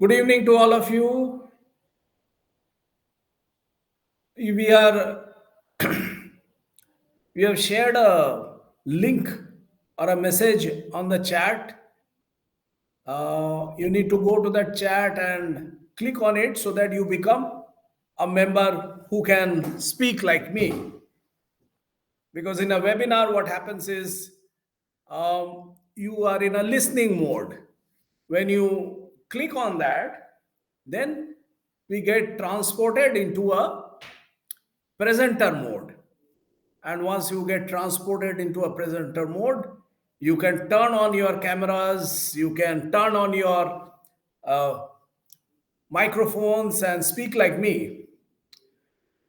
Good evening to all of you. We are we have shared a link or a message on the chat. You need to go to that chat and click on it so that you become a member who can speak like me. Because in a webinar, what happens is you are in a listening mode. When you click on that, then we get transported into a presenter mode. And once you get transported into a presenter mode, you can turn on your cameras, you can turn on your uh, microphones and speak like me.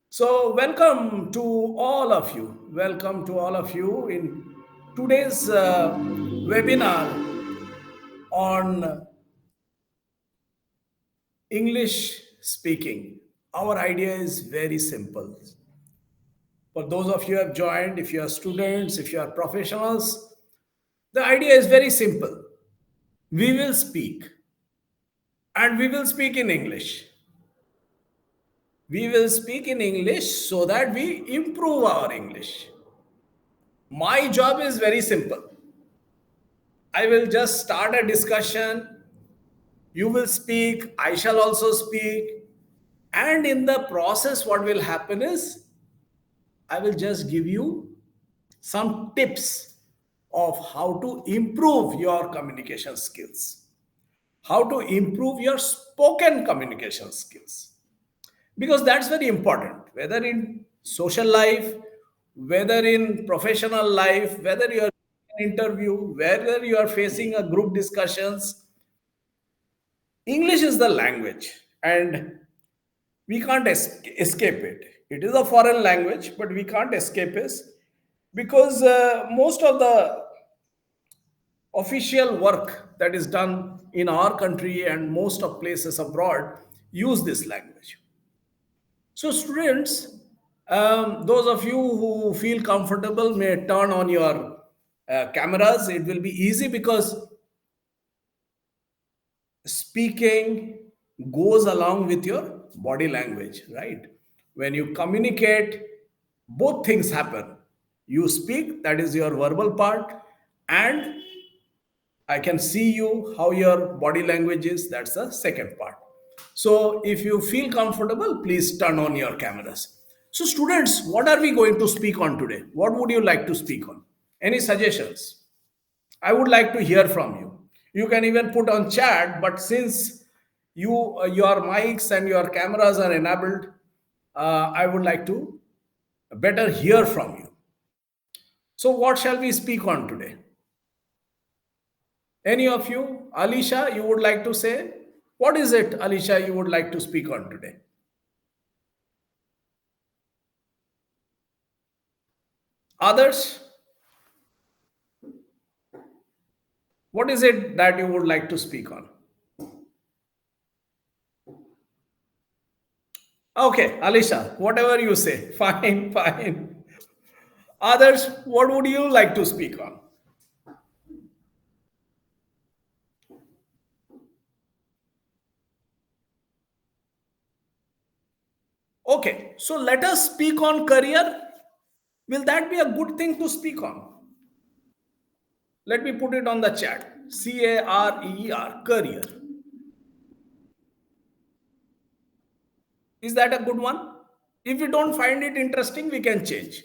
So, welcome to all of you. Welcome to all of you in today's webinar on English speaking. Our idea is very simple. For those of you who have joined, if you are students, if you are professionals, the idea is very simple. We will speak, and we will speak in English. We will speak in English so that we improve our English. My job is very simple. I will just start a discussion. You will speak, I shall also speak. And in the process, what will happen is I will just give you some tips of how to improve your communication skills, how to improve your spoken communication skills. Because that's very important, whether in social life, whether in professional life, whether you are in an interview, whether you are facing a group discussions. English is the language, and we can't escape it. It is a foreign language, but we can't escape it because most of the official work that is done in our country and most of places abroad use this language. So, students, those of you who feel comfortable may turn on your cameras. It will be easy because speaking goes along with your body language, right? When you communicate, both things happen. You speak, that is your verbal part, and I can see you, how your body language is, that's the second part. So if you feel comfortable, please turn on your cameras. So, students, what are we going to speak on today? What would you like to speak on? Any suggestions? I would like to hear from you. You can even put on chat, but since your mics and your cameras are enabled, I would like to better hear from you. So, what shall we speak on today? Any of you? Alicia, you would like to say? What is it, Alicia, you would like to speak on today? Others? What is it that you would like to speak on? Okay, Alicia, whatever you say. Fine, fine. Others, what would you like to speak on? Okay, so let us speak on career. Will that be a good thing to speak on? Let me put it on the chat. Career, career. Is that a good one? If we don't find it interesting, we can change.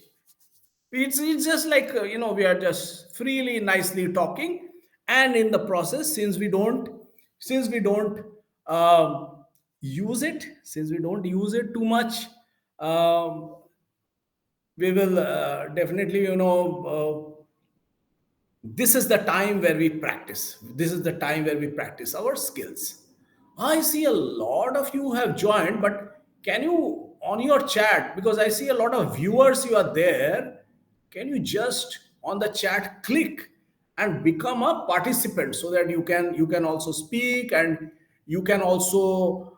It's just like we are just freely, nicely talking, and in the process, since we don't use it, since we don't use it too much, um, we will definitely this is the time where we practice. This is the time where we practice our skills. I see a lot of you have joined, but can you, on your chat, because I see a lot of viewers, you are there, can you just on the chat click and become a participant so that you can also speak, and you can also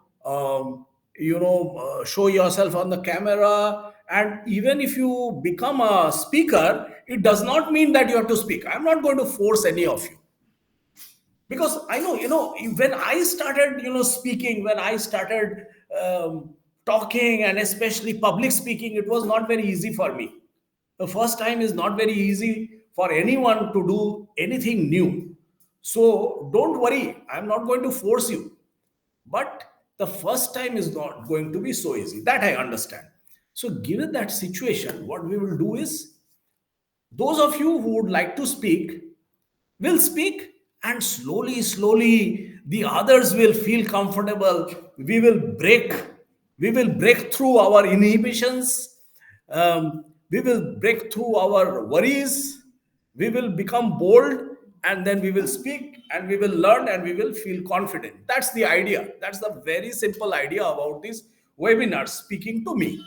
show yourself on the camera. And even if you become a speaker, it does not mean that you have to speak. I'm not going to force any of you, Because I know, when I started, speaking, when I started talking, and especially public speaking, it was not very easy for me. The first time is not very easy for anyone to do anything new. So don't worry, I'm not going to force you. But the first time is not going to be so easy. That I understand. So, given that situation, what we will do is, those of you who would like to speak will speak, and slowly the others will feel comfortable. We will break through our inhibitions. We will break through our worries. We will become bold, and then we will speak, and we will learn, and we will feel confident. That's the idea. That's the very simple idea about this webinar, speaking to me.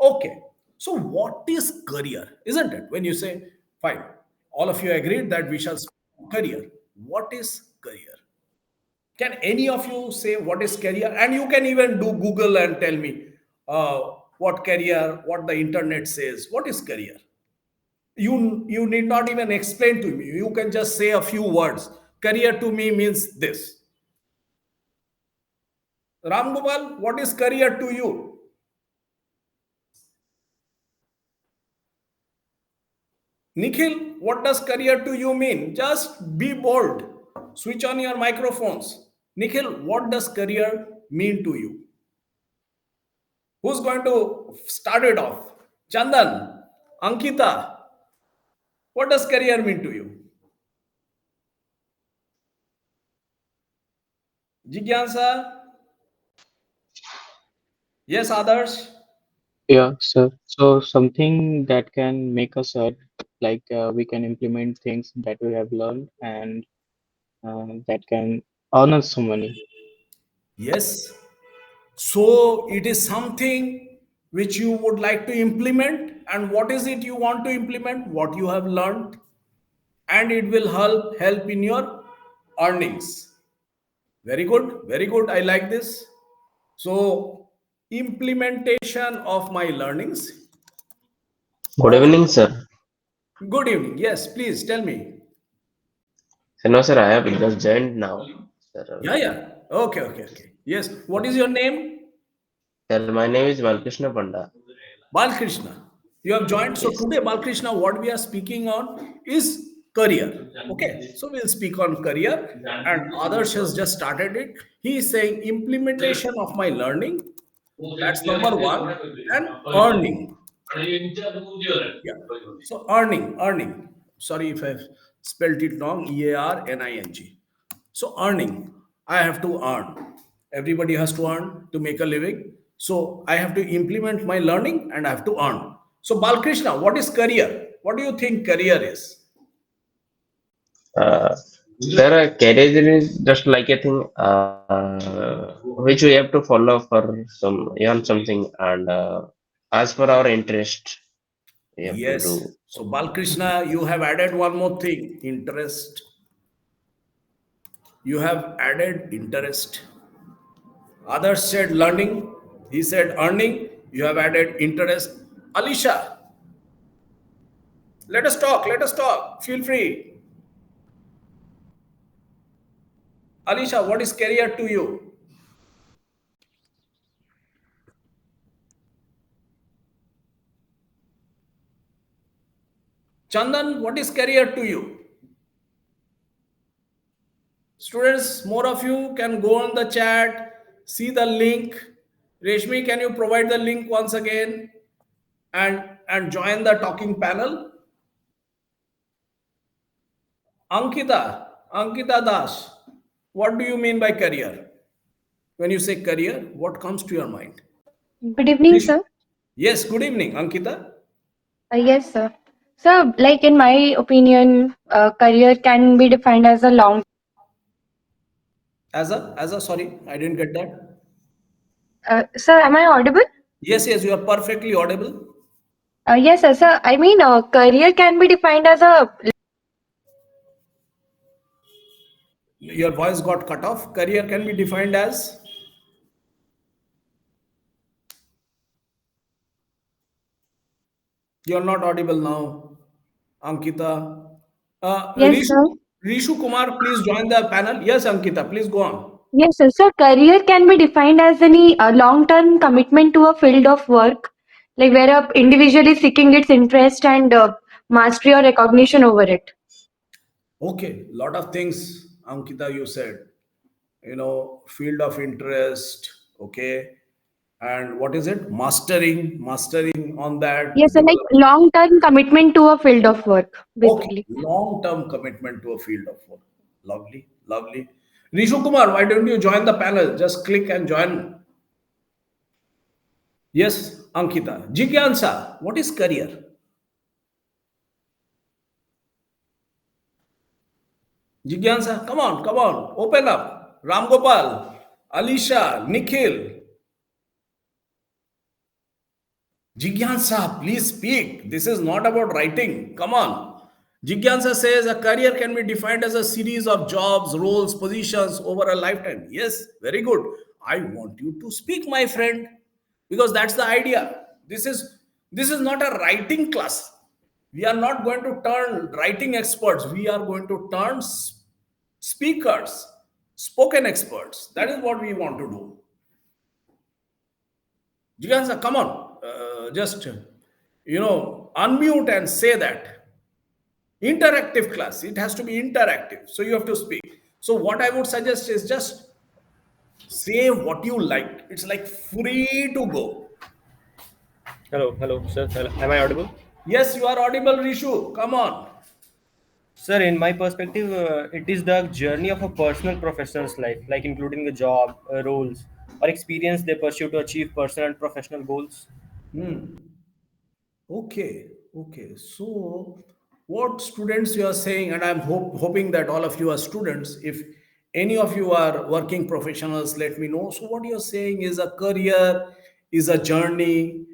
Okay, so what is career, isn't it? When you say, fine, all of you agreed that we shall speak on career. What is career? Can any of you say what is career? And you can even do Google and tell me what career, what the internet says. What is career? You need not even explain to me. You can just say a few words. Career to me means this. Ram Gopal, what is career to you? Nikhil, what does career to you mean? Just be bold. Switch on your microphones. Nikhil, what does career mean to you? Who's going to start it off? Chandan, Ankita, what does career mean to you? Jigyansa, yes, others. Yeah, sir. So something that can make us like we can implement things that we have learned and that can earn us some money. Yes. So it is something which you would like to implement. And what is it you want to implement? What you have learned. And it will help in your earnings. Very good, very good. I like this. So, implementation of my learnings. Good What? evening, sir. Good evening. Yes, please tell me. So, no, sir, I have just joined now. Sir, Yeah, yeah. Okay, okay, okay. Yes. What is your name? sir, my name is Balkrishna Panda. Balkrishna. You have joined. So Yes. today, Balkrishna, what we are speaking on is career. Okay. So we'll speak on career, and others has just started it. He is saying implementation of my learning. That's number one. And earning. Yeah. So earning. Sorry if I've spelled it wrong. EARNING. So earning. I have to earn. Everybody has to earn to make a living. So I have to implement my learning and I have to earn. So Balkrishna, what is career? What do you think career is? Sir, career is just like a thing which we have to follow for some earn something, and as per our interest, we have to Yes. do. So Balkrishna, you have added one more thing. Interest. You have added interest. Others said learning. He said earning. You have added interest. Alisha, let us talk. Let us talk. Feel free. Alisha, what is career to you? Chandan, what is career to you? Students, more of you can go on the chat, see the link. Reshmi, can you provide the link once again and join the talking panel? Ankita Das, what do you mean by career? When you say career, what comes to your mind? Good evening, Please. sir. Yes, good evening, Ankita. Yes, sir. So, like in my opinion, career can be defined as a long. As a sorry, I didn't get that. Sir, am I audible? Yes, yes, you are perfectly audible. Yes, sir. Sir, I mean, career can be defined as a. Your voice got cut off. Career can be defined as, you're not audible now, Ankita. Yes, Rishi, sir. Rishu Kumar, please join the panel. Yes, Ankita, please go on. Yes, sir. So career can be defined as any long-term commitment to a field of work, like where a individual is seeking its interest and mastery or recognition over it. Okay, lot of things, Ankita, you said. Field of interest, okay. And what is it? Mastering on that. Yes, sir. Like long-term commitment to a field of work, Okay, basically. long-term commitment to a field of work. Lovely, lovely. Rishu Kumar, why don't you join the panel? Just click and join. Yes, Ankita. Jigyansa, what is career? Jigyansa, come on, open up. Ram Gopal, Alisha, Nikhil, Jigyansa, please speak. This is not about writing. Come on. Jigyansa says a career can be defined as a series of jobs, roles, positions over a lifetime. Yes, very good. I want you to speak, my friend, because that's the idea. This is not a writing class. We are not going to turn writing experts. We are going to turn speakers, spoken experts. That is what we want to do. Jigansa, come on. Just, unmute and say that. Interactive class. It has to be interactive. So you have to speak. So what I would suggest is just say what you like. It's like free to go. Hello, sir. Am I audible? Yes, you are audible, Rishu. Come on. Sir, in my perspective, it is the journey of a personal professional's life, like including the job, roles, or experience they pursue to achieve personal and professional goals. Hmm. Okay, okay. So, what students you are saying, and I'm hoping that all of you are students. If any of you are working professionals, let me know. So, what you're saying is a career, is a journey.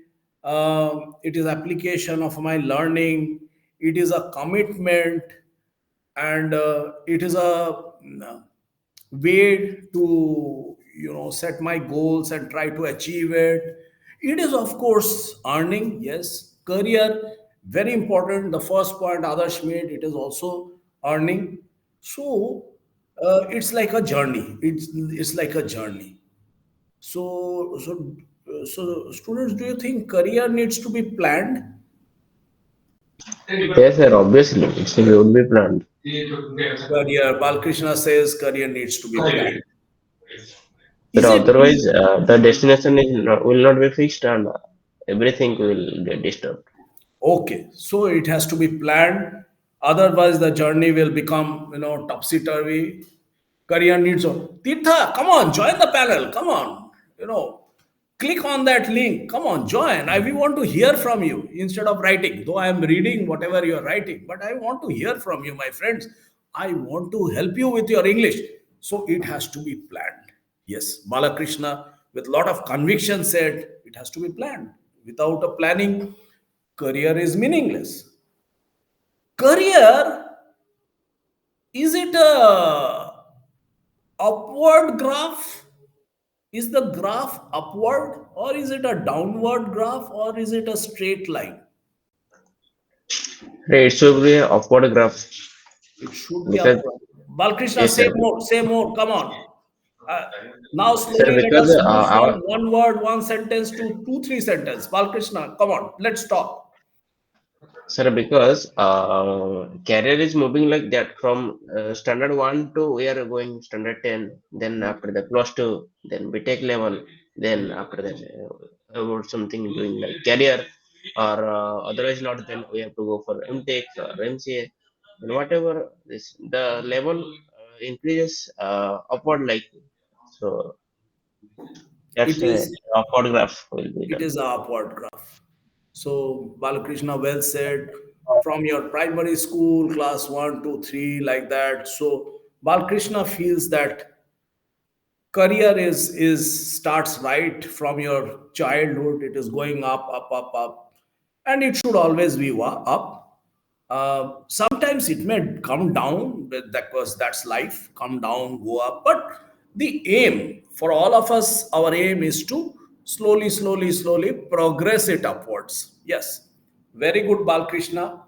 It is application of my learning. It is a commitment, and it is a way to set my goals and try to achieve it. It is of course earning, yes. Career, very important. The first point others made, it is also earning. So it's like a journey. It's like a journey. So students, do you think career needs to be planned? Yes, sir, obviously, it would be planned. Career, Balkrishna says career needs to be planned. But Is it otherwise, the destination will not be fixed and everything will get disturbed. okay? So it has to be planned. Otherwise, the journey will become, topsy turvy. Career needs. Tirtha, come on, join the panel. Come on, click on that link. Come on, join. We want to hear from you instead of writing. Though I am reading whatever you are writing, but I want to hear from you, my friends. I want to help you with your English. So it has to be planned. Yes, Balakrishna, with a lot of conviction, said it has to be planned. Without a planning, career is meaningless. Career, is it a upward graph? Is the graph upward, or is it a downward graph, or is it a straight line? Right, it should be an upward graph It should be because upward. Balkrishna, yes, say sir. more, say more. Come on. Uh, Now Sir, slowly let because us move from our one word, one sentence to two, three sentence. Balkrishna, come on, let's talk. Sir, because career is moving like that from standard 1 to we are going standard 10, then after that plus 2, then we take level, then after that about something doing like career or otherwise not, then we have to go for MTech or MCA and whatever this the level increases upward like so It that's a is upward graph will be it done. is a upward graph. So Balakrishna well said, from your primary school, class one, two, three, like that. So Balakrishna feels that career is starts right from your childhood. It is going up, and it should always be up. Sometimes it may come down, but that's life. Come down, go up. But the aim for all of us, our aim is to slowly progress it upwards. Yes, very good, Balkrishna.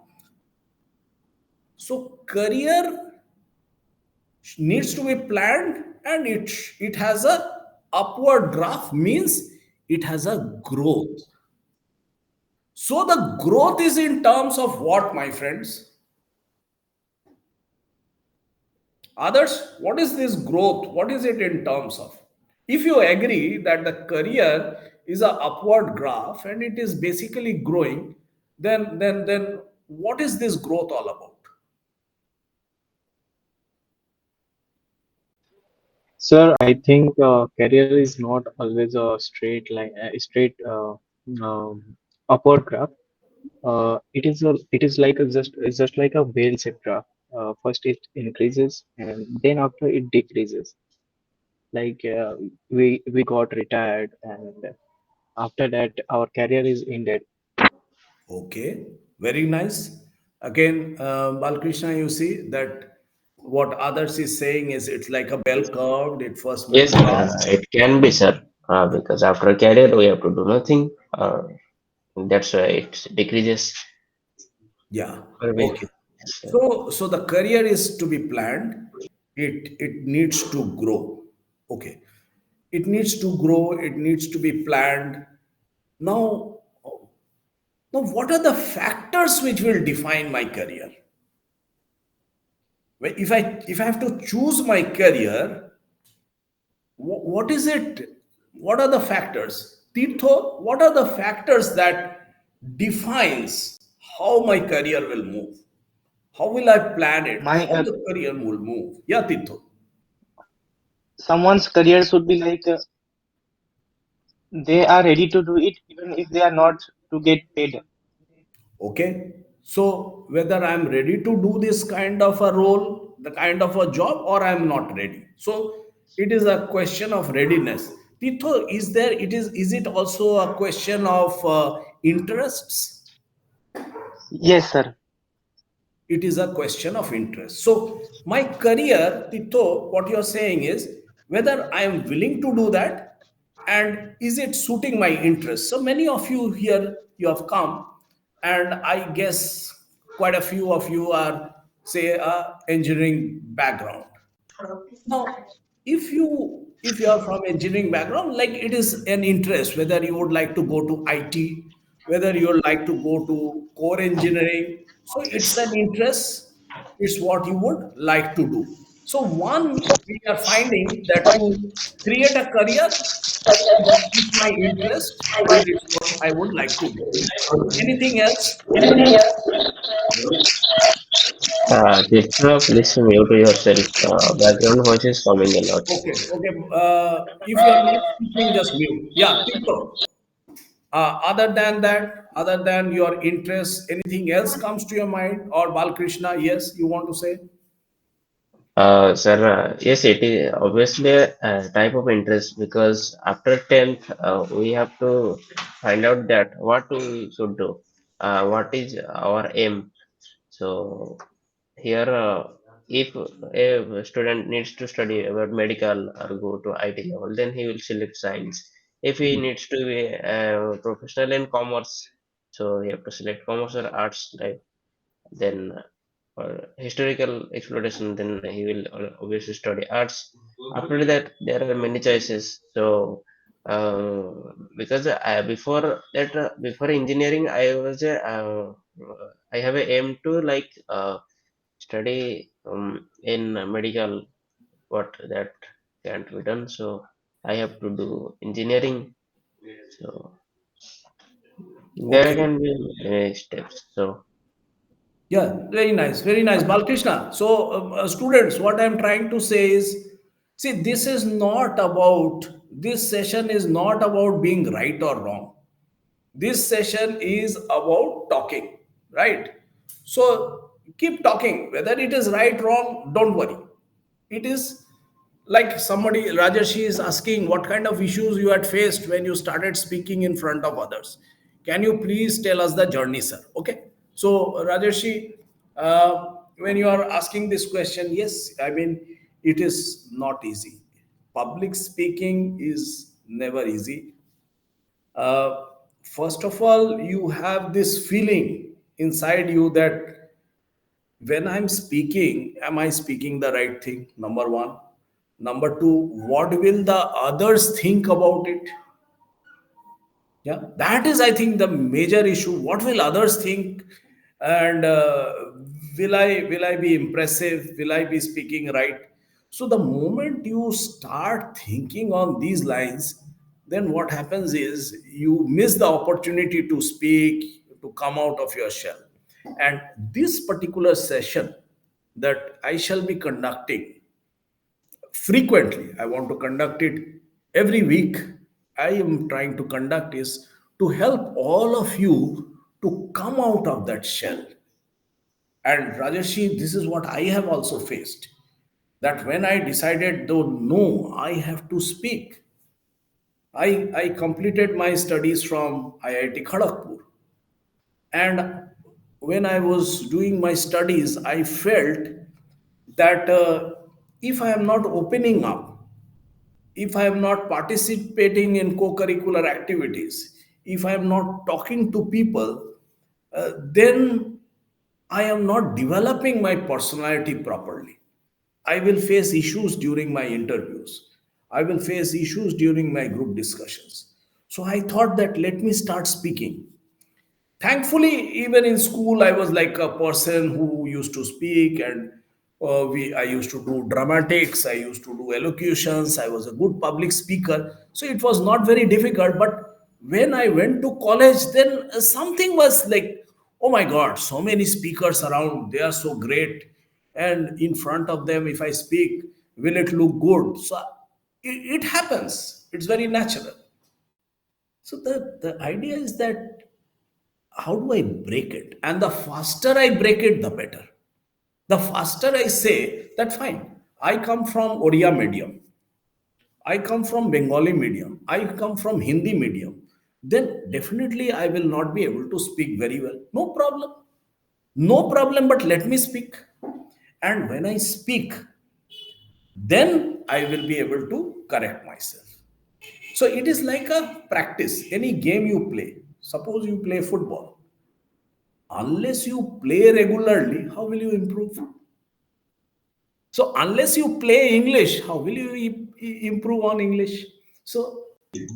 So career. needs to be planned, and it has a upward graph, means it has a growth. So the growth is in terms of what, my friends? Others, what is this growth? What is it in terms of? If you agree that the career is a upward graph and it is basically growing, then what is this growth all about? Sir, I think career is not always a straight line, a straight upward graph. It is like it's just like a bell-shaped graph. First it increases and then after it decreases. Like we got retired and after that our career is ended. Okay, very nice. Again, Balkrishna, you see that what others is saying is it's like a bell curve. It first Yes, moves up. it can be, sir. Because after a career, we have to do nothing. That's why it decreases. Yeah. Or will Okay. So the career is to be planned. It needs to grow. Okay. It needs to grow. It needs to be planned. Now, now, what are the factors which will define my career? If I have to choose my career, what is it? What are the factors? Tirtho, what are the factors that defines how my career will move? How will I plan it? My How the career will move? Yeah, Tirtho. someone's career should be like they are ready to do it even if they are not to get paid. Okay. So whether I'm ready to do this kind of a role, the kind of a job, or I'm not ready. So it is a question of readiness. Tito, is it also a question of interests? Yes, sir. It is a question of interest. So my career, Tito, what you're saying is whether I am willing to do that and is it suiting my interest. So many of you here, you have come, and I guess quite a few of you are, say, engineering background. Now, if you are from engineering background, like it is an interest, whether you would like to go to IT, whether you would like to go to core engineering. So it's an interest, it's what you would like to do. So one, we are finding that to create a career, it's my interest and it's what I would like to do. Anything else? Chitra, please mute yourself. Background voice is coming a lot. Okay, okay. If you are not speaking, just mute. Yeah, Tito. Other than that, other than your interest, anything else comes to your mind? Or Balkrishna, yes, you want to say? Sir, yes, it is obviously a type of interest because after 10th, we have to find out that what we should do, what is our aim. So here, if a student needs to study about medical or go to IT level, then he will select science. If he needs to be a professional in commerce, so he have to select commerce or arts, like then historical exploration, then he will obviously study arts. After that there are many choices. So because before that, before engineering, I have a aim to like study in medical, what that can't be done, so I have to do engineering. So there Okay. can be many steps. So Yeah, very nice, very nice. Balkrishna. So, students, what I'm trying to say is, see, this session is not about being right or wrong. This session is about talking, right? So keep talking. Whether it is right, wrong, don't worry. It is like somebody, Rajarshi is asking what kind of issues you had faced when you started speaking in front of others. Can you please tell us the journey, sir? Okay. So, Rajarshi, when you are asking this question, yes, I mean, it is not easy. Public speaking is never easy. uh, First of all, you have this feeling inside you that When I'm speaking, am I speaking the right thing? Number one. Number two, what will the others think about it? Yeah, that is, I think, the major issue. What will others think? And will I be impressive? Will I be speaking right? So the moment you start thinking on these lines, then what happens is you miss the opportunity to speak, to come out of your shell. And this particular session that I shall be conducting frequently, I want to conduct it every week. I am trying to conduct is to help all of you to come out of that shell. And Rajeshi, this is what I have also faced. That when I decided, though, no, I have to speak. I completed my studies from IIT Kharagpur. And when I was doing my studies, I felt that if I am not opening up, if I am not participating in co curricular activities, if I am not talking to people, then I am not developing my personality properly. I will face issues during my interviews. I will face issues during my group discussions. So I thought that let me start speaking. Thankfully, even in school, I was like a person who used to speak, and I used to do dramatics, I used to do elocutions, I was a good public speaker, so it was not very difficult. But when I went to college, then something was like, oh my god, so many speakers around, they are so great, and in front of them, if I speak, will it look good? So it happens, it's very natural. So the idea is that how do I break it? And the faster I break it, the better. The faster I say that, fine, I come from Odia medium, I come from Bengali medium, I come from Hindi medium, then definitely I will not be able to speak very well. No problem. No problem, but let me speak. And when I speak, then I will be able to correct myself. So it is like a practice. Any game you play, suppose you play football, unless you play regularly, how will you improve? So unless you play English, how will you improve on English? So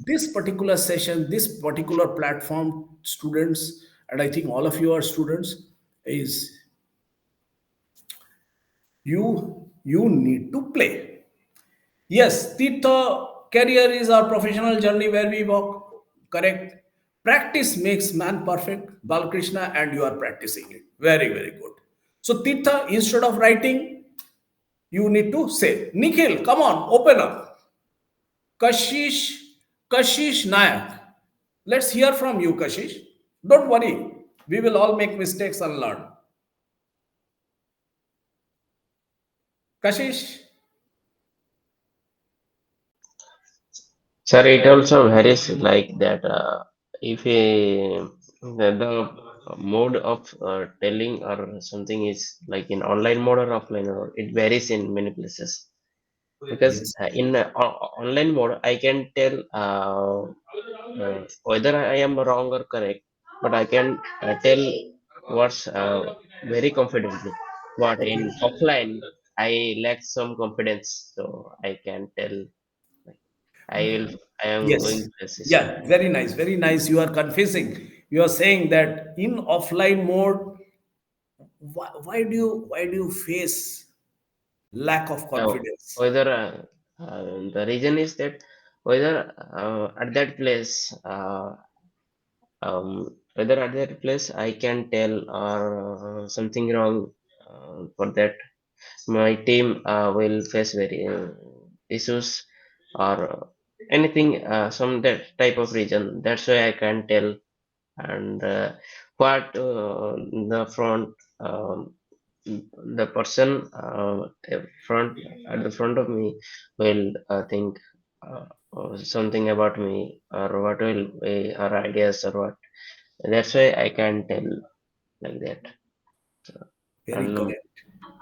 this particular session, this particular platform, students, and I think all of you are students, is you need to play. Yes, Tito, career is our professional journey where we walk. Correct. Practice makes man perfect, Balkrishna, and you are practicing it. Very, very good. So, Tita, instead of writing, you need to say, Nikhil, come on, open up. Kashish, Kashish Nayak. Let's hear from you, Kashish. Don't worry. We will all make mistakes and learn. Kashish, Sir, it also varies like that. If the mode of telling or something is like in online mode or offline mode, it varies in many places. Because yes, in online mode, I can tell whether I am wrong or correct, but I can tell what's very confidently. But in okay. offline, I lack some confidence, so I can tell like, I will I am going Yes. to face issue. Yeah, very nice. Very nice. You are confessing. You are saying that in offline mode, why do you face lack of Now, confidence? whether the reason is that whether at that place whether at that place I can tell or something wrong for that my team will face very issues or anything some that type of reason. That's why I can tell and what the front the person front at the front of me will think something about me or what will be our ideas or what. That's why I can tell like that. Very And correct.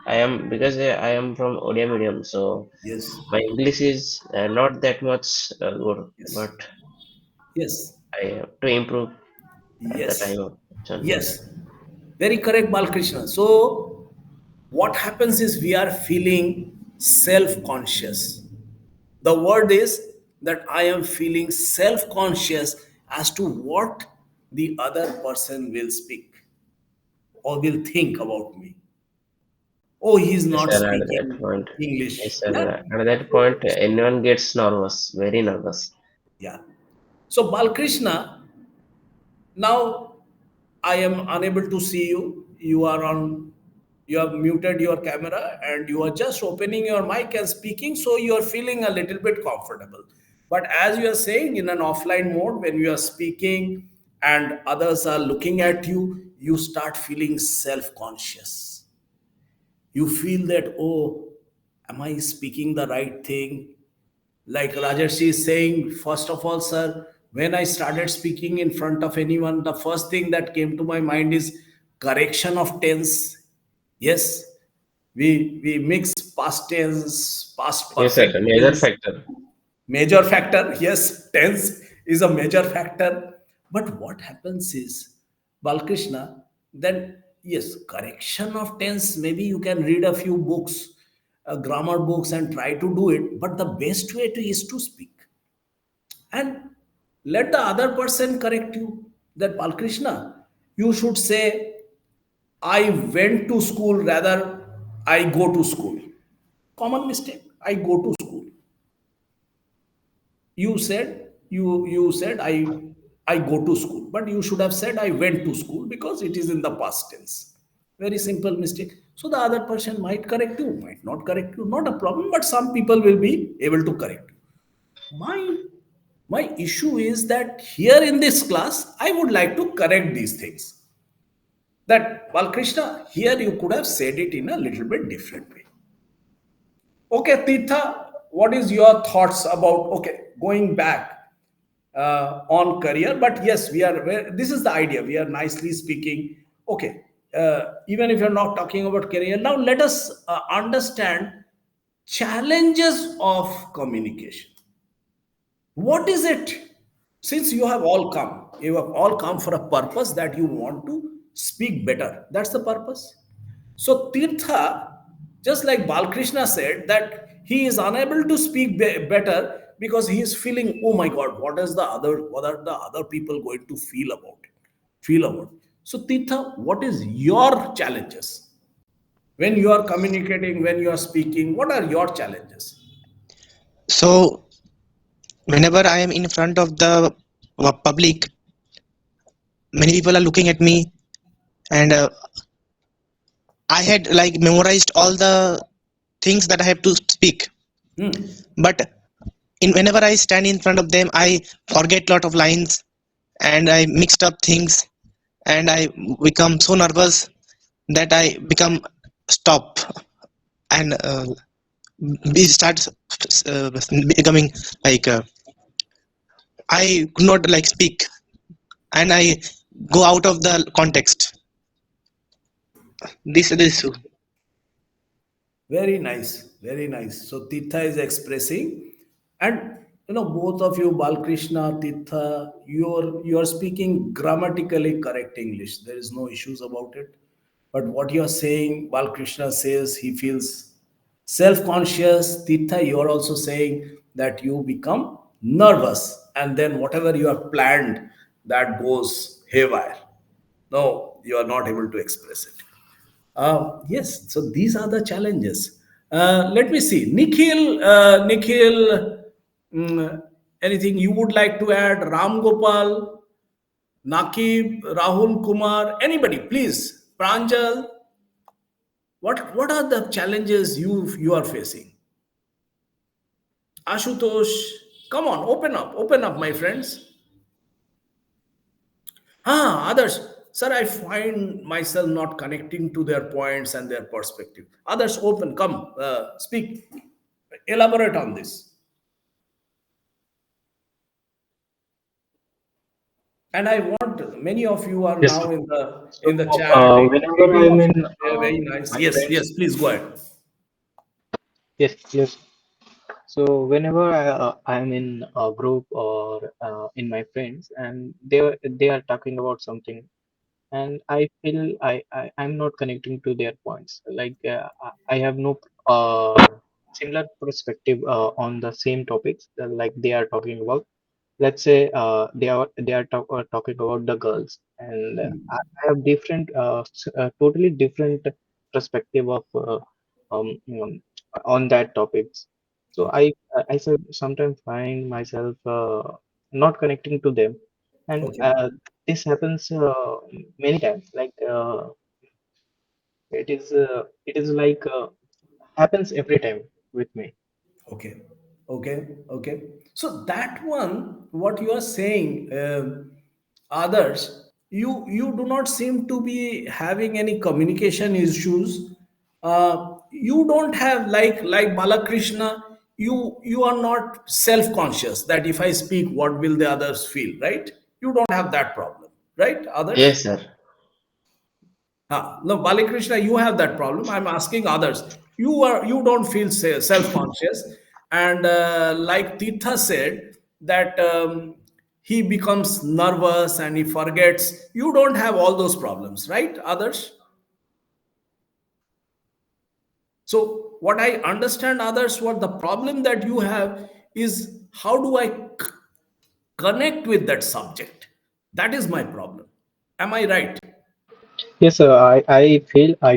I am because I am from Odia medium, so Yes. my English is not that much good, Yes. but Yes. I have to improve at the time Yes. of journey. Yes. Very correct, Balkrishna. So what happens is we are feeling self conscious. The word is that I am feeling self conscious as to what the other person will speak or will think about me. Oh, he's Yes, not sir. At that speaking point, yes, English. sir. Yeah. At that point, anyone gets nervous, very nervous. Yeah. So, Balkrishna, now I am unable to see you. You have muted your camera and you are just opening your mic and speaking. So, you are feeling a little bit comfortable. But as you are saying, in an offline mode, when you are speaking and others are looking at you, you start feeling self conscious. You feel that, oh, am I speaking the right thing? Like Rajarshi is saying, first of all, sir, when I started speaking in front of anyone, the first thing that came to my mind is correction of tense. Yes, we mix past tense, past Yes, sir. perfect Major tense. factor. Major factor, yes, tense is a major factor. But what happens is, Balkrishna, then yes, correction of tense, maybe you can read a few books, grammar books, and try to do it. But the best way to is to speak and let the other person correct you. That Balkrishna, you should say, I went to school rather I go to school. Common mistake. I go to school. You said I go to school, but you should have said I went to school because it is in the past tense. Very simple mistake. So the other person might correct you, might not correct you, not a problem, but some people will be able to correct you. My issue is that here in this class I would like to correct these things. That, well, Krishna, here you could have said it in a little bit different way. Okay, Tirtha, what is your thoughts about, okay, going back on career? But yes, this is the idea. We are nicely speaking. Okay, even if you're not talking about career, now let us understand challenges of communication. What is it? Since you have all come for a purpose that you want to speak better. That's the purpose. So Tirtha, just like Balkrishna said, that he is unable to speak better because he is feeling, oh my God, what are the other people going to feel about it? Feel about it. So Tirtha, what is your challenges when you are communicating, when you are speaking? What are your challenges? So whenever I am in front of the public, many people are looking at me, and I had like memorized all the things that I have to speak. Hmm. But in whenever I stand in front of them, I forget lot of lines and I mixed up things, and I become so nervous that I become stop, and we start becoming like I could not like speak, and I go out of the context. This Very nice, very nice. So Tirtha is expressing, and both of you, Balkrishna, Tirtha, you're speaking grammatically correct English. There is no issues about it. But what you're saying, Balkrishna says he feels self-conscious. Tirtha, you're also saying that you become nervous, and then whatever you have planned, that goes haywire. No, you are not able to express it. Yes, so these are the challenges. Let me see. Nikhil, anything you would like to add? Ram Gopal, Nakib, Rahul Kumar, anybody, please. Pranjal, what are the challenges you are facing? Ashutosh, come on, open up, my friends. Others. Sir, I find myself not connecting to their points and their perspective. Others, open, come, speak, elaborate on this. And I want many of you are Yes. now So in the chat, whenever engaging I'm of in very nice. my Yes, friends, yes, please go ahead. yes, yes. So whenever I'm in a group or in my friends, and they are talking about something, and I feel I'm not connecting to their points. Like I have no similar perspective on the same topics like they are talking about. Let's say they are talking about the girls, and I have different totally different perspective of on that topics. So Okay. sometimes find myself not connecting to them, and Okay. this happens many times. Like it is like happens every time with me. Okay, okay. So that one, what you are saying, others, you do not seem to be having any communication issues. You don't have like Balakrishna. You are not self conscious that if I speak, what will the others feel? Right? You don't have that problem, right? Others. Yes, sir. No, Balakrishna, you have that problem. I'm asking others. You don't feel self-conscious, and like Titha said that he becomes nervous and he forgets. You don't have all those problems, right? Others. So what I understand, others, what the problem that you have is how do I connect with that subject? That is my problem. Am I right? Yes, I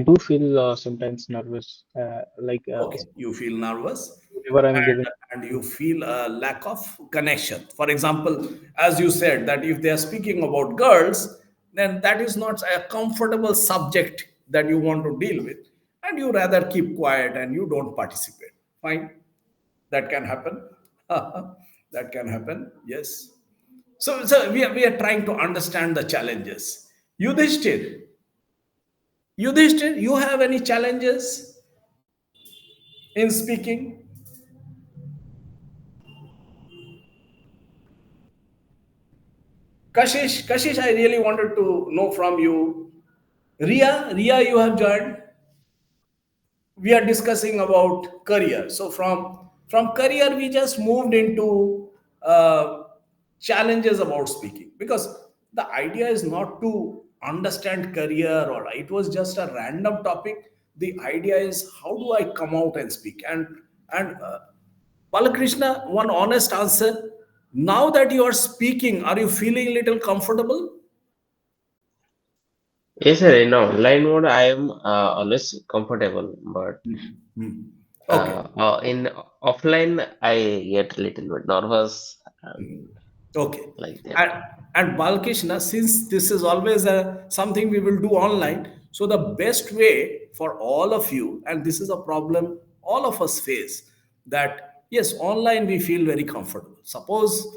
do feel sometimes nervous, Okay, you feel nervous whenever I'm giving. and you feel a lack of connection. For example, as you said, that if they are speaking about girls, then that is not a comfortable subject that you want to deal with, and you rather keep quiet and you don't participate. Fine, that can happen. That can happen, yes. So we are trying to understand the challenges. Yudhishthir, Yudhishthir, you have any challenges in speaking? Kashish, I really wanted to know from you. Ria, you have joined. We are discussing about career. So from career, we just moved into challenges about speaking because the idea is not to understand career or it was just a random topic. The idea is how do I come out and speak and Balakrishna, one honest answer. Now that you are speaking, are you feeling little comfortable? Yes, sir. In online mode, I am always comfortable, but Hmm. Okay. in offline, I get a little bit nervous and Okay. like that. And Balkrishna, since this is always something we will do online, so the best way for all of you, and this is a problem all of us face, that yes, online we feel very comfortable. Suppose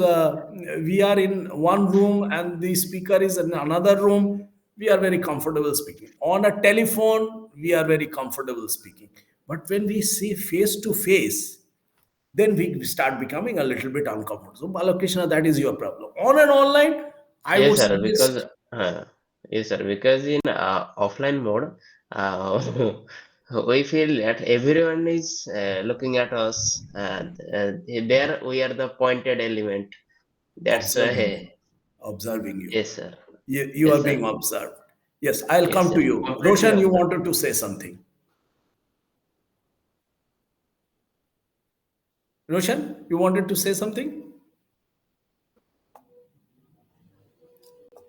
we are in one room and the speaker is in another room, we are very comfortable speaking. On a telephone, we are very comfortable speaking. But when we see face to face, then we start becoming a little bit uncomfortable. So, Balakrishna, that is your problem. On and online, I Yes, would sir. Because suggest, yes, sir. Because in offline mode, uh, we feel that everyone is looking at us, and there we are the pointed element. That's observing you, observing you. yes, sir. You are Yes, sir. being observed. Yes, I'll Yes, come to sir. you. Completely Roshan, you observed. wanted to say something. Roshan, you wanted to say something?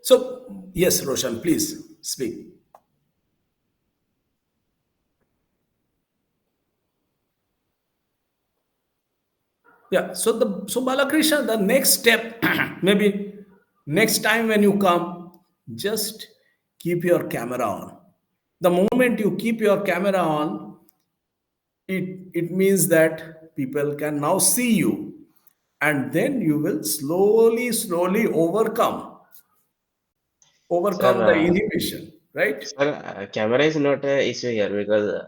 So, yes, Roshan, please speak. Yeah. So Balakrishna, the next step, maybe next time when you come, just keep your camera on. The moment you keep your camera on, it means that people can now see you, and then you will slowly Sir, overcome the inhibition, right? sir, camera is not a issue here because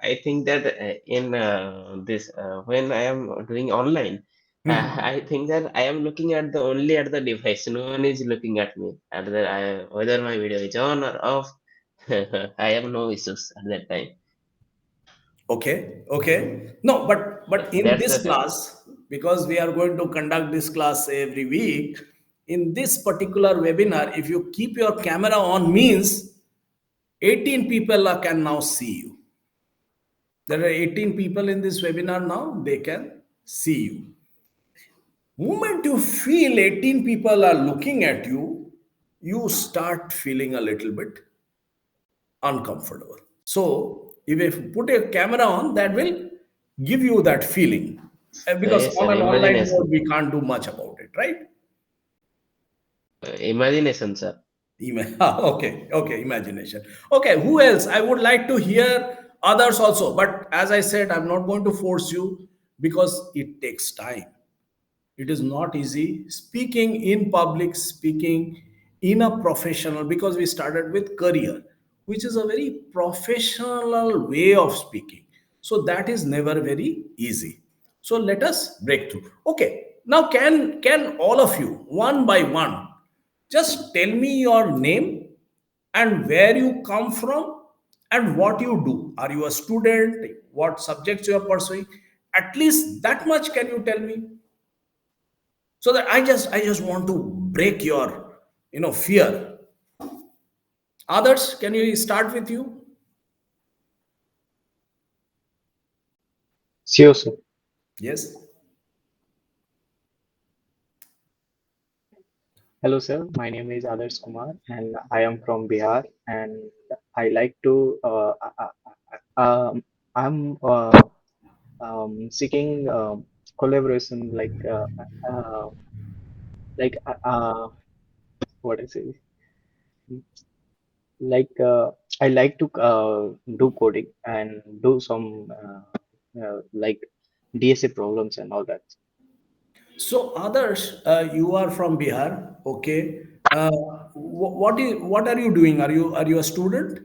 I think that in this when I am doing online, I think that I am looking at the only at the device. No one is looking at me. At the whether my video is on or off, I have no issues at that time. Okay. No, but in That's this the thing. class, because we are going to conduct this class every week, in this particular webinar, if you keep your camera on, means 18 people can now see you. There are 18 people in this webinar now, they can see you. Moment you feel 18 people are looking at you, you start feeling a little bit uncomfortable. So if you put a camera on, that will give you that feeling. And because Yes, on sir. an online Imagination. mode, we can't do much about it, right? Imagination, sir. Okay, okay, imagination. Okay, who else? I would like to hear others also. But as I said, I'm not going to force you because it takes time. It is not easy speaking in public, speaking in a professional, because we started with career, which is a very professional way of speaking. So that is never very easy. So let us break through. Okay, now can all of you one by one just tell me your name and where you come from and what you do. Are you a student? What subjects you are pursuing? At least that much can you tell me? So that I just want to break your fear. Others, can you start with you? Sure, sir. Yes. Hello, sir. My name is Adarsh Kumar, and I am from Bihar. And I like to. I'm seeking collaboration, uh, like what I say, like I like to do coding and do some like DSA problems and all that. So others, you are from Bihar. Okay. What are you doing? Are you a student?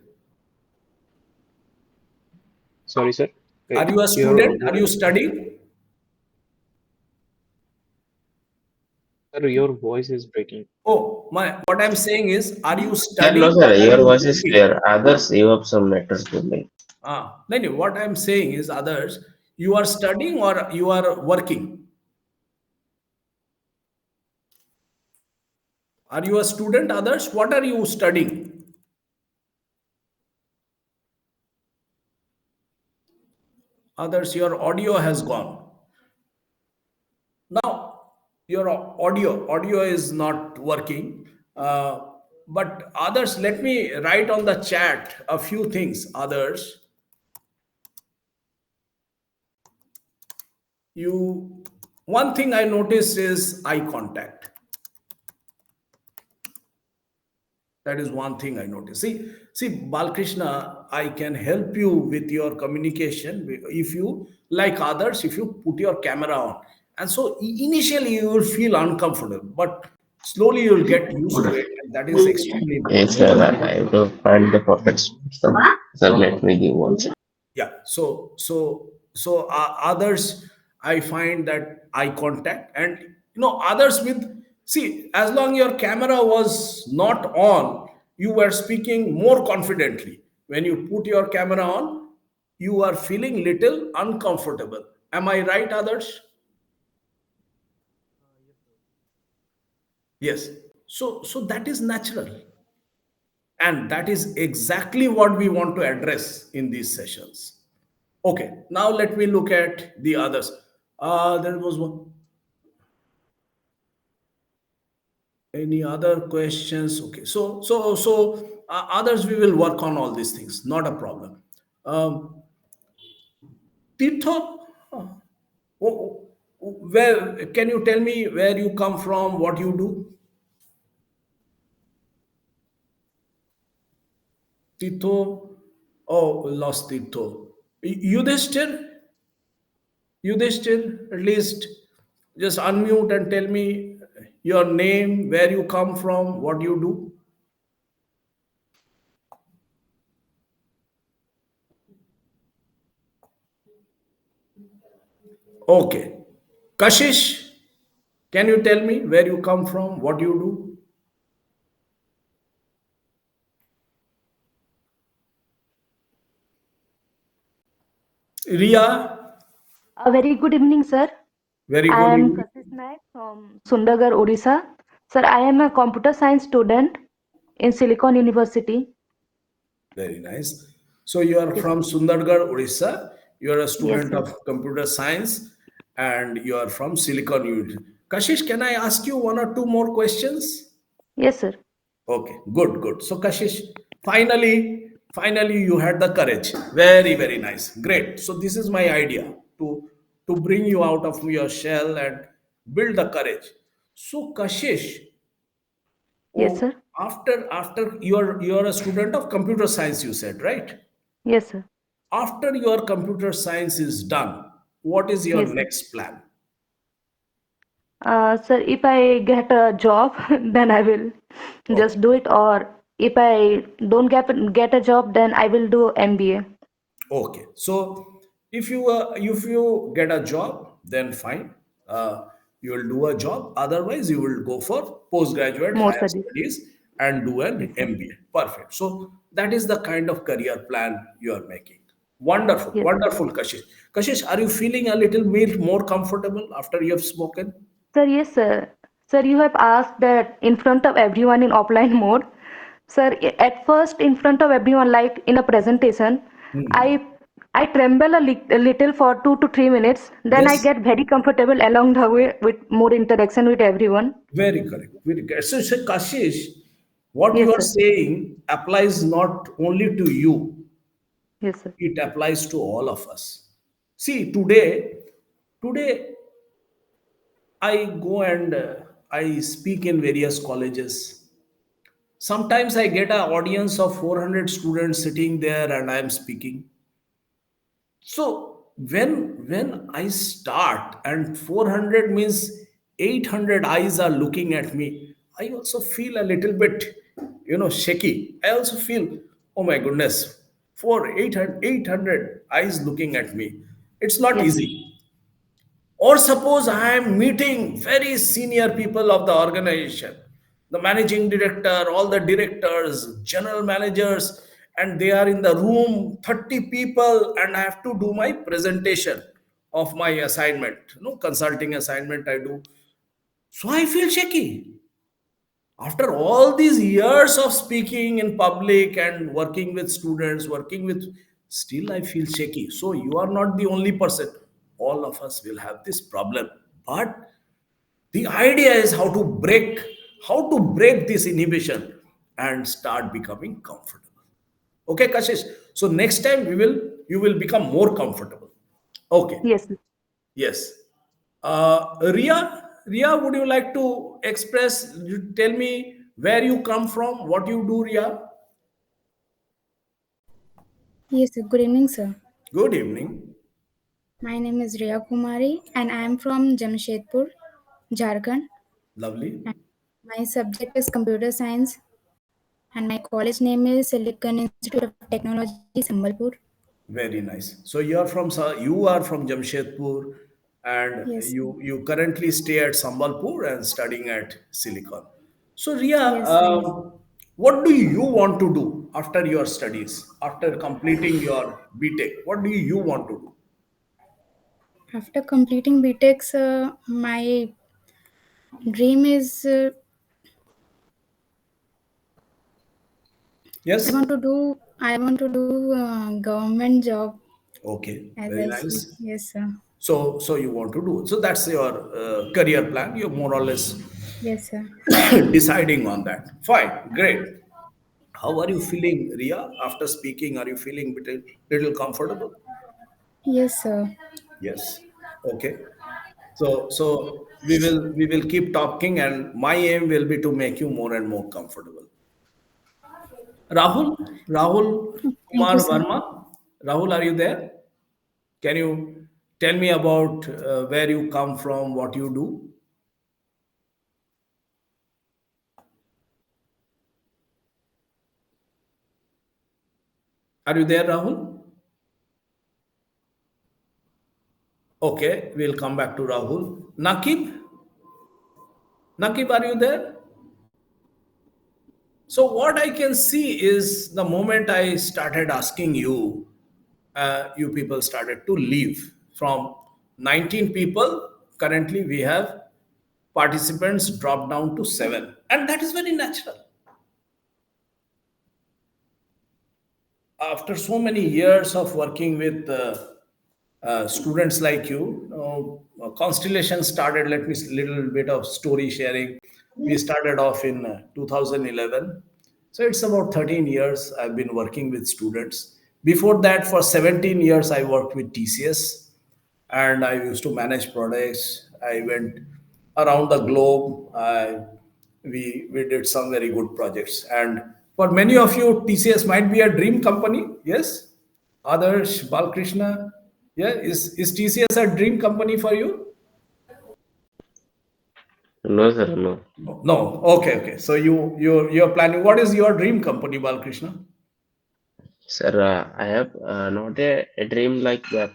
Sorry, sir. Are you a Your student? Are you studying? sir, your voice is breaking. Oh, my, what I'm saying is, are you Sir, no, studying sir. or are Your you voice is working? clear. Others, you have some matters to make. No, no, what I'm saying is, others, you are studying or you are working? Are you a student, others? What are you studying? Others, your audio has gone. Now, your audio is not working. But others, let me write on the chat a few things. Others, you one thing I noticed is eye contact. That is one thing I noticed. See, Balkrishna, I can help you with your communication if you, like others, if you put your camera on. And so initially you will feel uncomfortable, but slowly you will get used to it. And that is extremely Yes, important. sir. I have to find the perfect system. Sir, let me give one second. Yeah. So others, I find that eye contact, and others with, see, as long your camera was not on, you were speaking more confidently. When you put your camera on, you are feeling little uncomfortable. Am I right, others? Yes. So that is natural, and that is exactly what we want to address in these sessions. Okay, now let me look at the others. There was one. Any other questions? Okay, so others, we will work on all these things. Not a problem. Um, Tirtho, where can you tell me where you come from? What you do? Tirtho. Oh, lost Tirtho. Yudhishthir, Yudhishthir, at least just unmute and tell me your name, where you come from, what you do. Okay. Kashish, can you tell me where you come from, what you do? Ria, A very good evening, sir. very I good am evening. Kassis Naik from Sundagar, Odisha. Sir, I am a computer science student in Silicon University. Very nice. So you are Yes, from Sundargarh, Odisha. You are a yes, student sir. of computer science and you are from Silicon University. Kashish, can I ask you one or two more questions? Yes, sir. Okay, good, good. So Kashish, finally you had the courage. Very, very nice. Great. So this is my idea to bring you out of your shell and build the courage. So Kashish, Yes, sir. oh, after you're a student of computer science, you said, right? Yes, sir. After your computer science is done, what is your Yes, sir. next plan? Sir, if I get a job, then I will Okay. just do it. Or if I don't get a job, then I will do MBA. Okay. So if you get a job, then fine. You will do a job. Otherwise, you will go for postgraduate More higher studies. studies and do Yes, an sir. MBA. Perfect. So that is the kind of career plan you are making. Wonderful, Yes, sir. wonderful, Kashish. Kashish, are you feeling a little more comfortable after you have spoken? Sir, yes, sir. Sir, you have asked that in front of everyone in offline mode. Sir, at first, in front of everyone, like in a presentation, Hmm. I I tremble a little for 2 to 3 minutes. Then I Yes. get very comfortable along the way with more interaction with everyone. Very correct. Very correct. So, Kashish, what you Yes, are sir. saying applies not only to you, Yes, sir. it applies to all of us. See, today I go and I speak in various colleges. Sometimes I get an audience of 400 students sitting there and I am speaking. So when I start and 400 means 800 eyes are looking at me, I also feel a little bit, shaky. I also feel, oh my goodness, for 800 eyes looking at me. It's not Yes, sir. easy. Or suppose I am meeting very senior people of the organization, the managing director, all the directors, general managers, and they are in the room, 30 people, and I have to do my presentation of my assignment, consulting assignment I do. So I feel shaky. After all these years of speaking in public and working with students, still I feel shaky. So you are not the only person. All of us will have this problem. But the idea is how to break this inhibition and start becoming comfortable. Okay, Kashish. So next time you will become more comfortable. Okay. Yes, sir. Yes. Ria, would you like to express, you tell me where you come from, what you do, Ria? Yes, sir. Good evening, sir. Good evening. My name is Riya Kumari and I am from Jamshedpur, Jharkhand. Lovely. And my subject is computer science and my college name is Silicon Institute of Technology, Sambalpur. Very nice. So you are from Jamshedpur, and Yes, sir. you currently stay at Sambalpur and studying at Silicon. So Ria, Yes, sir. Yes. what do you want to do after your studies, after completing your BTech? What do you want to do? After completing BTech, sir, my dream is Yes. I want to do government job Okay. as Very I see. nice. Yes, sir. So you want to do. So that's your career plan. You're more or less Yes, sir. deciding on that. Fine. Great. How are you feeling, Ria? After speaking, are you feeling little comfortable? Yes, sir. Yes. Okay. So we will keep talking, and my aim will be to make you more and more comfortable. Rahul Thank you, Kumar sir. Verma. Rahul, are you there? Can you tell me about where you come from, what you do? Are you there, Rahul? Okay, we'll come back to Rahul. Nakib, are you there? So what I can see is the moment I started asking you, you people started to leave. From 19 people, currently we have participants dropped down to 7. And that is very natural. After so many years of working with students like you, Constellation started. Let me little bit of story sharing. We started off in 2011, so it's about 13 years I've been working with students. Before that, for 17 years, I worked with TCS, and I used to manage products. I went around the globe. We did some very good projects, and for many of you, TCS might be a dream company. Yes, Adarsh, Balkrishna. Yeah, is TCS a dream company for you? No, sir, no. No. Okay, okay. So you're planning. What is your dream company, Balkrishna? Sir, I have not a dream like that.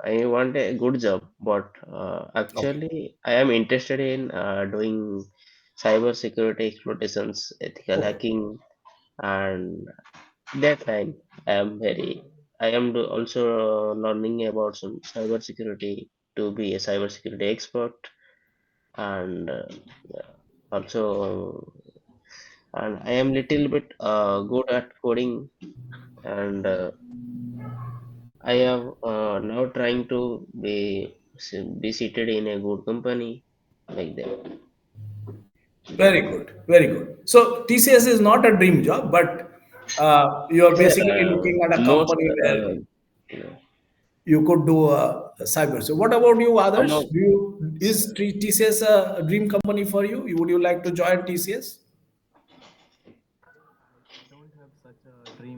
I want a good job, but Okay. actually, I am interested in doing cyber security exploitations, ethical Okay. hacking, and that line. I am very. I am also learning about some cyber security to be a cyber security expert, and also, and I am little bit good at coding, and I have now trying to be seated in a good company like that. Very good. Very good. So TCS is not a dream job, but you're Sir, basically looking at a no, company sir. where No. you could do a cyber. So what about you, Some others? of Do you is TCS a dream company for you? Would you like to join TCS?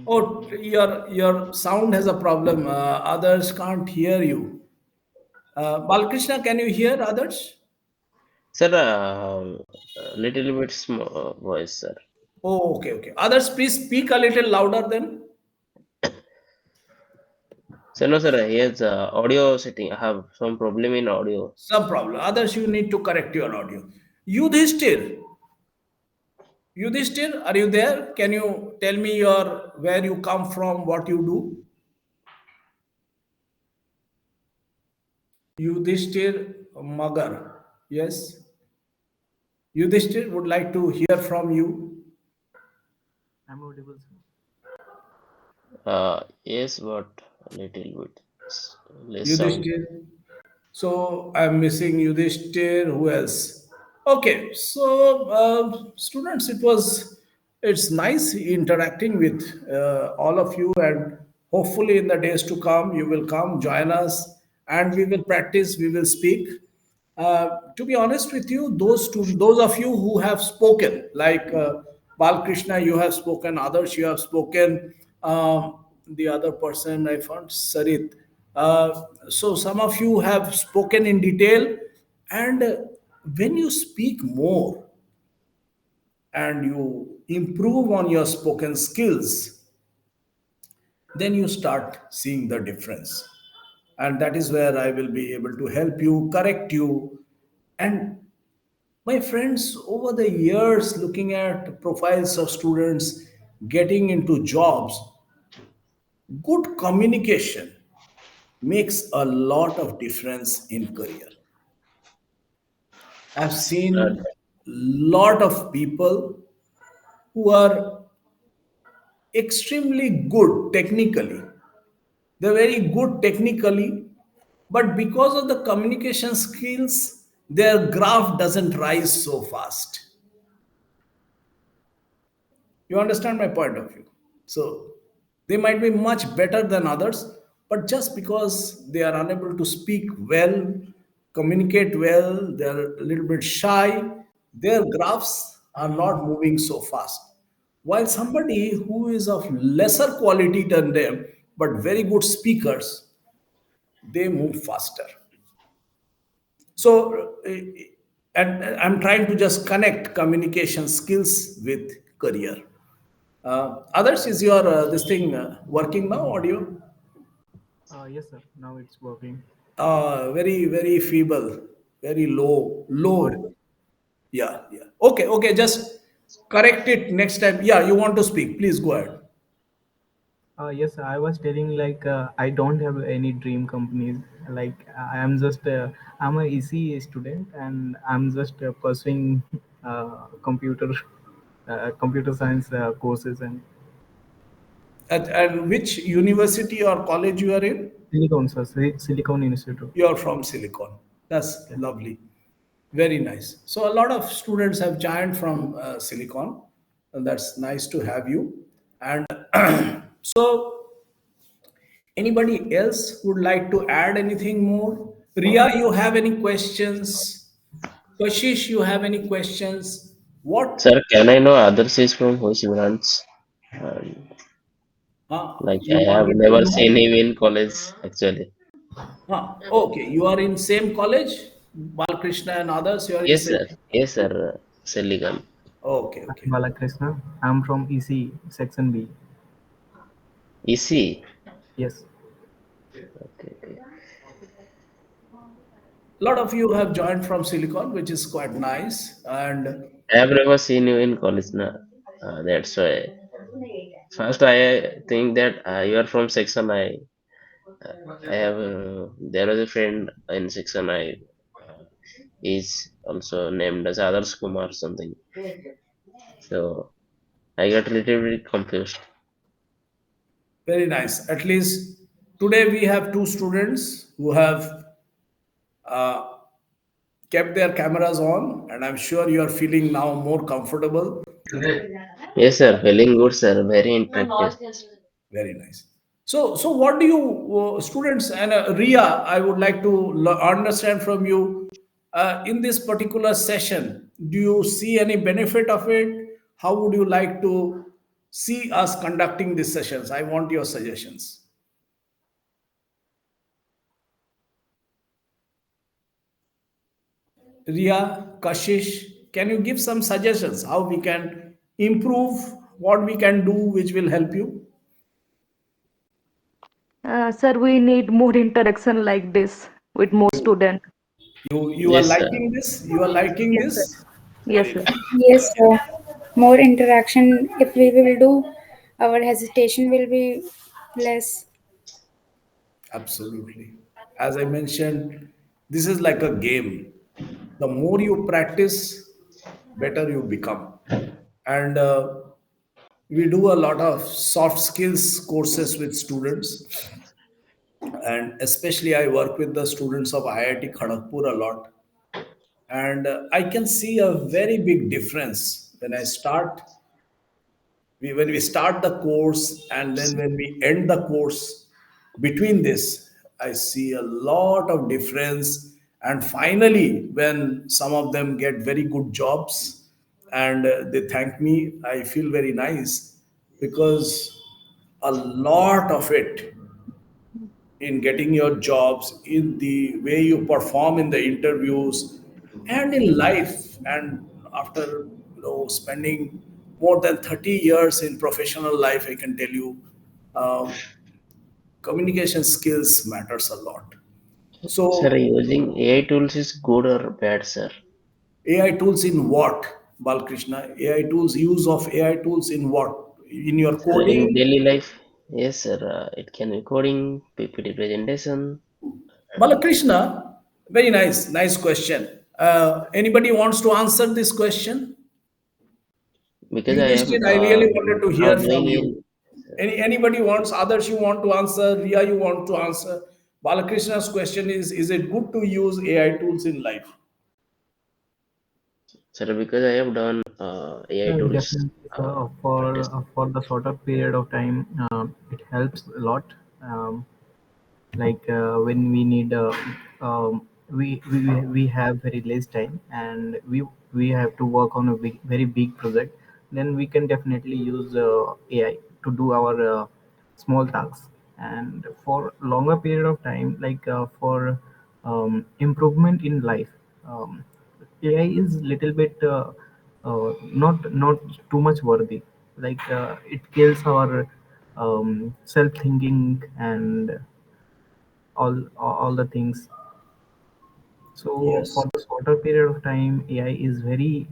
Oh, your sound has a problem. Others can't hear you. Balkrishna, can you hear others? sir, little bit small voice, sir. Oh, okay, okay. Others, please speak a little louder then. Sir, no, sir. Here's audio setting. I have some problem in audio. Some problem. Others, you need to correct your audio. Yudhishthir, Yudhishthir, are you there? Can you tell me your where you come from, what you do? Yudhishthir Magar. Yes. Yudhishthir would like to hear from you. Yes, but a little bit less sound. Yudhishthir. So I'm missing Yudhishthir. Who else? Okay. So students, it's nice interacting with all of you, and hopefully in the days to come you will come join us, and we will practice. We will speak. To be honest with you, those of you who have spoken, like Balkrishna, you have spoken, others you have spoken, the other person I found, Sarit. So some of you have spoken in detail, and when you speak more and you improve on your spoken skills, then you start seeing the difference. And that is where I will be able to help you, correct you. And my friends, over the years, looking at profiles of students getting into jobs, good communication makes a lot of difference in career. I've Uh, seen lot of people who are extremely good technically. They're very good technically, but because of the communication skills, their graph doesn't rise so fast. You understand my point of view? So they might be much better than others, but just because they are unable to speak well, communicate well, they're a little bit shy, their graphs are not moving so fast. While somebody who is of lesser quality than them, but very good speakers, they move faster. So, and I'm trying to just connect communication skills with career. Others, is your this thing working now? Audio? Very very feeble, very low. Yeah, yeah. Okay, okay. Just correct it next time. Yeah, you want to speak? Please go ahead. Yes, I was telling like I don't have any dream companies. Like I am just I'm a EC student and I'm just pursuing computer science courses and And which university or college you are in? Silicon, sir, Silicon Institute. You are from Silicon. That's Yeah. lovely. Very nice. So a lot of students have joined from Silicon, and that's nice to have you. And so, anybody else would like to add anything more? Ria, you have any questions? Kashish, you have any questions? What? Sir, can I know others is from which branch? And like You I have wanted to never know? seen him in college actually. Okay, you are in same college, Balkrishna and others. You are in Yes, same. sir. Yes, sir. Silicon. Okay, I'm okay. Balakrishna. I'm from EC section B. EC. Yes. Okay, okay. A lot of you have joined from Silicon, which is quite nice. And I have never seen you in college now. That's why. First, I think that you are from section. I have there was a friend in section. I is also named as Others Kumar something. So I got a little bit confused. very nice. At least today we have two students who have uh, kept their cameras on, and I'm sure you are feeling now more comfortable. Yes, sir. Feeling good, sir. Very interactive. Very nice. So what do you students and Ria? I would like to understand from you in this particular session. Do you see any benefit of it? How would you like to see us conducting these sessions? I want your suggestions. Ria, Kashish, can you give some suggestions how we can improve, what we can do, which will help you? Sir, we need more interaction like this with more You students. you are Yes, sir. liking this? You are liking Yes, sir. this? Yes, Very sir. nice. Yes, more interaction if we will do, our hesitation will be less. Absolutely. As I mentioned, this is like a game. The more you practice, better you become. And we do a lot of soft skills courses with students. And especially, I work with the students of IIT Kharagpur a lot. And I can see a very big difference when when we start the course and then when we end the course. Between this I see a lot of difference, and finally when some of them get very good jobs and they thank me, I feel very nice, because a lot of it in getting your jobs, in the way you perform in the interviews and in life. And after spending more than 30 years in professional life, I can tell you um, communication skills matters a lot. Sir, So using AI tools is good or bad, sir? AI tools in what, Balkrishna? AI tools, use of AI tools in what? In your Sir, in coding? daily life, yes, sir. It can be coding, PPT presentation, and Balakrishna, very nice question. Anybody wants to answer this question? because I am Yudhishthir, I really wanted to now hear from doing you. in Anybody wants? Others you want to answer? Ria, you want to answer? Balakrishna's question is it good to use AI tools in life? sir because I have done AI tools Definitely, sir. practice. For the shorter period of time, it helps a lot. Um, like when we need we have very less time and we have to work on a very big project, then we can definitely use AI to do our small tasks. And for longer period of time, like for improvement in life, AI is little bit not too much worthy. Like it kills our self thinking and all the things. So for Yes. the shorter period of time, AI is very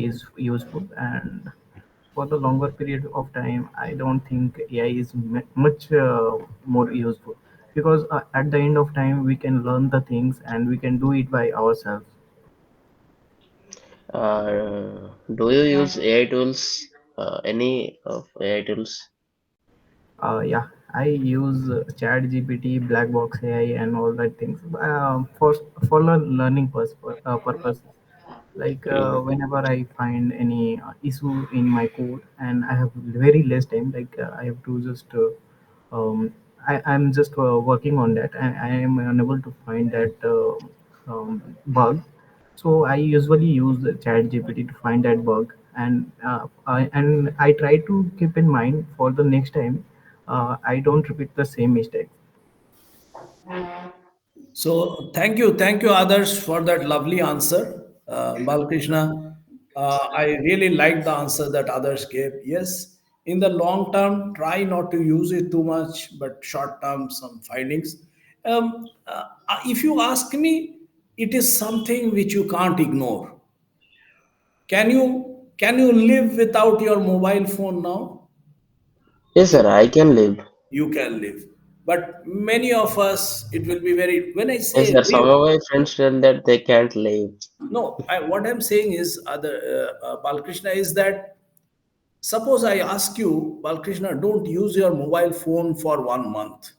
is useful. And for the longer period of time, I don't think AI is much more useful, because at the end of time we can learn the things and we can do it by ourselves. Do you use AI tools? Any of AI tools? Yeah, I use Chat GPT, Black Box AI, and all that things for the learning purpose. Like Hmm. whenever I find any issue in my code and I have very less time, like I have to just I'm just working on that and I am unable to find that bug. So I usually use the Chat GPT to find that bug, and I try to keep in mind for the next time I don't repeat the same mistake. So thank you, others, for that lovely answer, Balkrishna. I really like the answer that others gave. Yes, in the long term, try not to use it too much, but short term, some findings. If you ask me, it is something which you can't ignore. Can you live without your mobile phone now? Yes, sir. I can live. You can live, but many of us, it will be very. When I Yes, say sir. Some live, of my friends tell that they can't live. no, what I'm saying is, Balkrishna, is that suppose I ask you, Balkrishna, don't use your mobile phone for 1 month.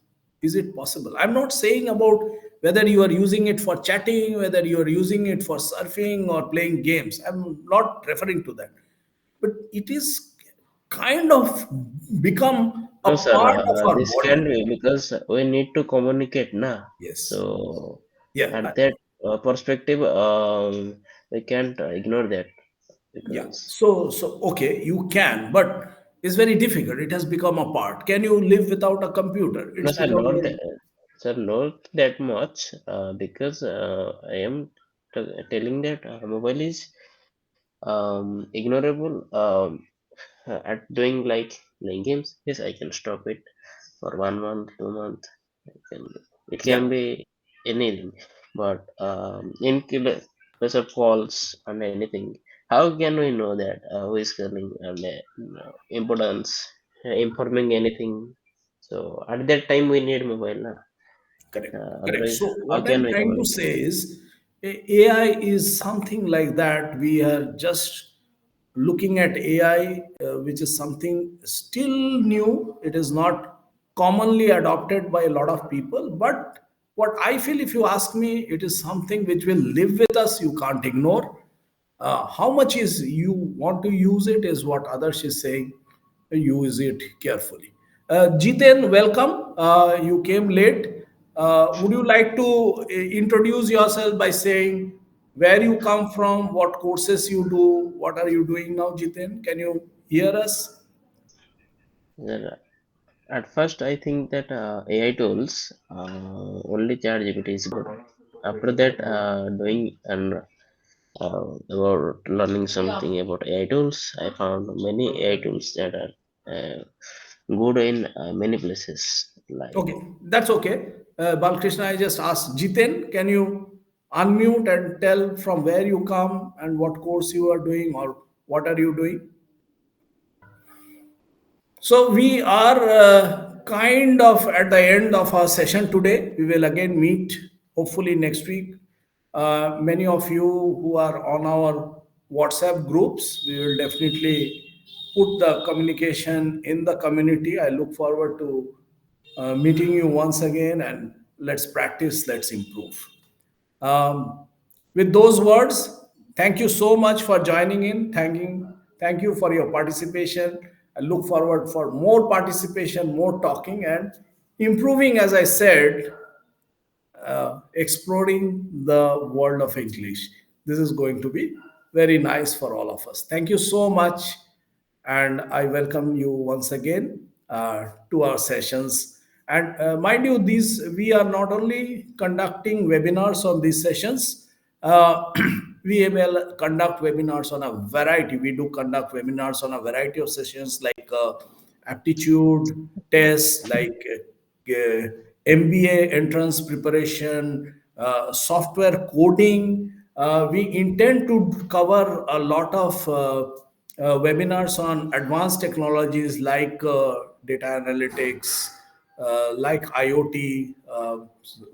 Is it possible? I'm not saying about whether you are using it for chatting, whether you are using it for surfing or playing games. I'm not referring to that. But it is kind of become a No, sir. part of our This can body. be because we need to communicate, na. Yes. So Yeah. at that perspective, we can't ignore that Yeah. because So okay, you can, but it's very difficult. It has become a part. Can you live without a computer? no, It's sir, become not very. that, sir, not that much. Because I am telling that mobile is ignorable. At doing like playing games, yes, I can stop it for 1 month, 2 month. I can, it Yeah. can be anything, but in case of calls and anything, how can we know that who is calling and importance informing anything? So at that time we need mobile, na? Correct. Correct. Otherwise, So how what can I'm we trying to communicate? say is, AI is something like that. We are just looking at AI, which is something still new. It is not commonly adopted by a lot of people. But what I feel, if you ask me, it is something which will live with us. You can't ignore. How much is you want to use it is what others is saying. Use it carefully. Jiten, welcome. You came late. Would you like to introduce yourself by saying where you come from, what courses you do, what are you doing now, Jiten? Can you hear us? Then, at first, I think that AI tools only ChatGPT is good. After that, doing and about learning something about AI tools, I found many AI tools that are good in many places. Like Okay, that's okay. Balkrishna, I just asked Jiten, can you unmute and tell from where you come and what course you are doing or what are you doing? So we are kind of at the end of our session today. We will again meet hopefully next week. Many of you who are on our WhatsApp groups, we will definitely put the communication in the community. I look forward to meeting you once again, and let's practice, let's improve. Um, with those words, thank you so much for joining in. Thank you for your participation. I look forward for more participation, more talking, and improving. As I said, exploring the world of English. This is going to be very nice for all of us. Thank you so much. And I welcome you once again to our sessions. And mind you, these we are not only conducting webinars on these sessions, uh, we will conduct webinars on a variety. We do conduct webinars on a variety of sessions like aptitude tests, like MBA entrance preparation, software coding. We intend to cover a lot of webinars on advanced technologies like data analytics, like IoT,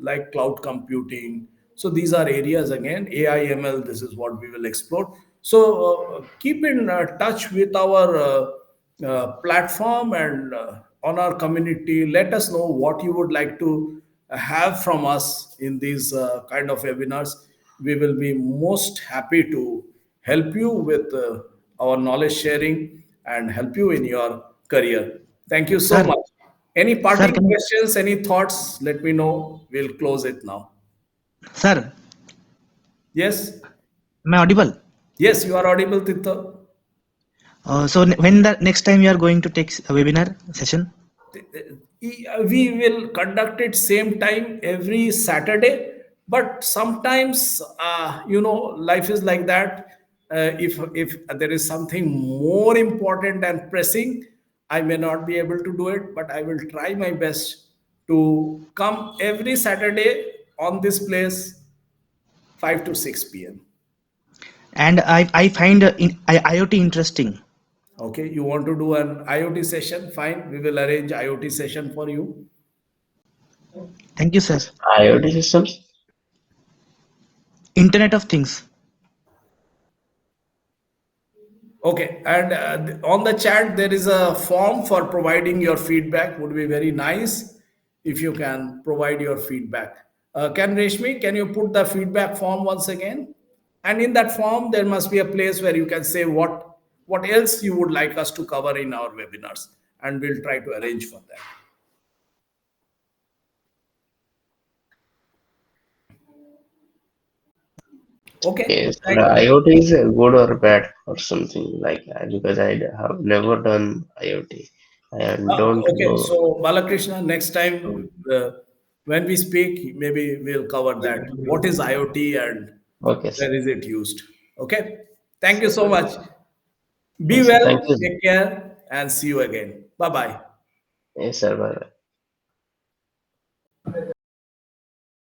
like cloud computing. So these are areas again, AI, ML, this is what we will explore. So keep in touch with our platform and on our community. Let us know what you would like to have from us in these kind of webinars. We will be most happy to help you with our knowledge sharing and help you in your career. Thank you so Sir, much. Any sir, parting can I, questions, any thoughts? Let me know. We'll close it now. sir, Yes? am I audible? Yes, you are audible, Titha. When the next time you are going to take a webinar session? We will conduct it same time every Saturday, but sometimes life is like that. If there is something more important and pressing, I may not be able to do it, but I will try my best to come every Saturday on this place 5 to 6 p.m. And I find IoT interesting. Okay, you want to do an IoT session? Fine, we will arrange IoT session for you. Thank you, sir. IoT systems. Internet of Things. Okay, and on the chat, there is a form for providing your feedback. Would be very nice if you can provide your feedback. Can Reshmi, can you put the feedback form once again? And in that form, there must be a place where you can say what else you would like us to cover in our webinars, and we'll try to arrange for that. Okay, Yes, and thank you. IoT is good or bad or something like that because I have never done IoT and don't Okay, know. so Balakrishna, next time when we speak, maybe we'll cover that. What is IoT and Okay, sir. where is it used? Okay, thank you so much. Be Yes, thank well, you. take care, and see you again. Bye bye. Yes, sir. Bye.